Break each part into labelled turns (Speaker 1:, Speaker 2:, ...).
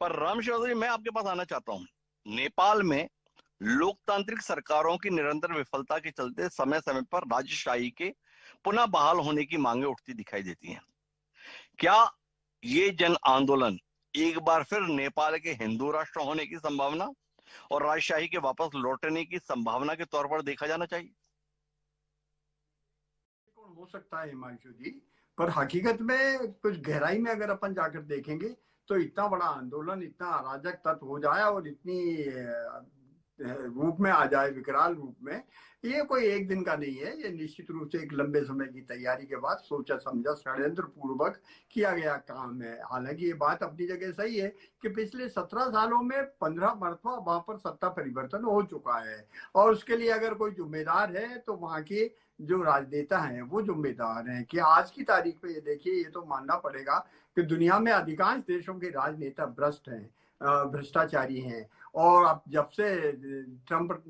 Speaker 1: पर राम चौधरी, मैं आपके पास आना चाहता हूँ। नेपाल में लोकतांत्रिक सरकारों की निरंतर विफलता के चलते समय समय पर राजशाही के पुनः बहाल होने की मांगे उठती दिखाई देती हैं। क्या ये जन आंदोलन एक बार फिर नेपाल के हिंदू राष्ट्र होने की संभावना और राजशाही के वापस लौटने की संभावना के तौर पर देखा जाना चाहिए?
Speaker 2: कौन हो सकता है हिमांशु जी। पर हकीकत में कुछ गहराई में अगर अपन जाकर देखेंगे तो इतना बड़ा आंदोलन, इतना अराजक तत्व हो जाए और इतनी रूप में आ जाए, विकराल रूप में, ये कोई एक दिन का नहीं है। ये निश्चित रूप से एक लंबे समय की तैयारी के बाद सोचा समझा षड्यंत्र पूर्वक किया गया काम है। हालांकि ये बात अपनी जगह सही है कि पिछले 17 सालों में 15 मरतबा वहां पर सत्ता परिवर्तन हो चुका है, और उसके लिए अगर कोई जिम्मेदार है तो वहां के जो राजनेता हैं वो जिम्मेदार हैं। कि आज की तारीख पे ये देखिए, ये तो मानना पड़ेगा कि दुनिया में अधिकांश देशों के राजनेता भ्रष्ट हैं, भ्रष्टाचारी हैं। और अब जब से ट्रम्प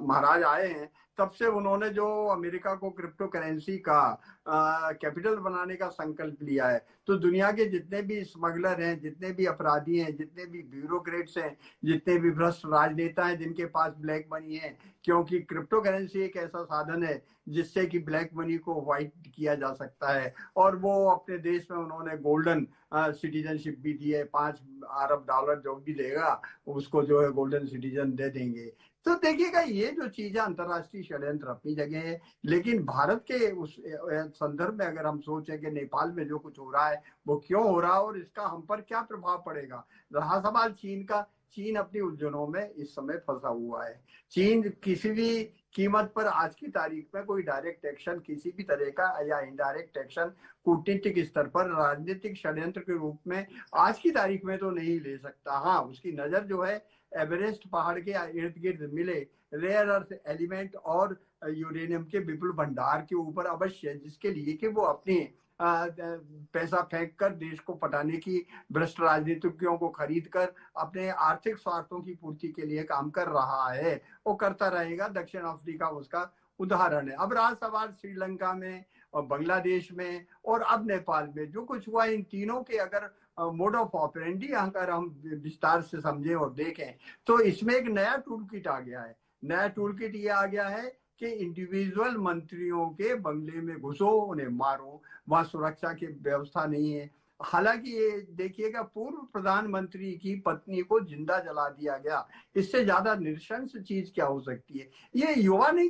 Speaker 2: महाराज आए हैं तब से उन्होंने जो अमेरिका को क्रिप्टो करेंसी का कैपिटल बनाने का संकल्प लिया है, तो दुनिया के जितने भी स्मगलर हैं, जितने भी अपराधी हैं, जितने भी ब्यूरोक्रेट्स हैं, जितने भी भ्रष्ट राजनेता हैं जिनके पास ब्लैक मनी है, क्योंकि क्रिप्टो करेंसी एक ऐसा साधन है जिससे कि ब्लैक मनी को व्हाइट किया जा सकता है। और वो अपने देश में उन्होंने गोल्डन सिटीजनशिप भी दी है। $5 अरब जो भी देगा उसको जो है गोल्डन सिटीजन दे देंगे। तो देखिएगा, ये जो चीज है अंतर्राष्ट्रीय षड्यंत्र अपनी जगह है, लेकिन भारत के उस संदर्भ में अगर हम सोचें कि नेपाल में जो कुछ हो रहा है वो क्यों हो रहा है और इसका हम पर क्या प्रभाव पड़ेगा। रहा सवाल चीन का, चीन अपनी उलझनों में इस समय फंसा हुआ है। चीन किसी भी कीमत पर आज की तारीख में कोई डायरेक्ट एक्शन किसी भी तरह का या इनडायरेक्ट एक्शन कूटनीतिक स्तर पर राजनीतिक षड्यंत्र के रूप में आज की तारीख में तो नहीं ले सकता। हाँ, उसकी नजर जो है एवरेस्ट पहाड़ के इर्द गिर्द मिले रेयर अर्थ एलिमेंट और यूरेनियम के विपुल भंडार के ऊपर अवश्य है, जिसके लिए कि वो अपने पैसा फेंक कर देश को पटाने की, भ्रष्ट राजनीतिज्ञों को खरीद कर अपने आर्थिक स्वार्थों की पूर्ति के लिए काम कर रहा है। वो करता रहेगा। दक्षिण अफ्रीका उसका उदाहरण है। अब रहा सवाल श्रीलंका में और बांग्लादेश में और अब नेपाल में जो कुछ हुआ, इन तीनों के अगर मोड ऑफ ऑपरेंडी अगर हम विस्तार से समझें और देखें तो इसमें एक नया टूल किट आ गया है। नया टूल किट ये आ गया है कि इंडिविजुअल मंत्रियों के बंगले में घुसो, उन्हें मारो, वहां सुरक्षा की व्यवस्था नहीं है। हालांकि ये देखिएगा, पूर्व प्रधानमंत्री की पत्नी को जिंदा जला दिया गया। इससे ज्यादा नृशंस चीज क्या हो सकती है। ये युवा नहीं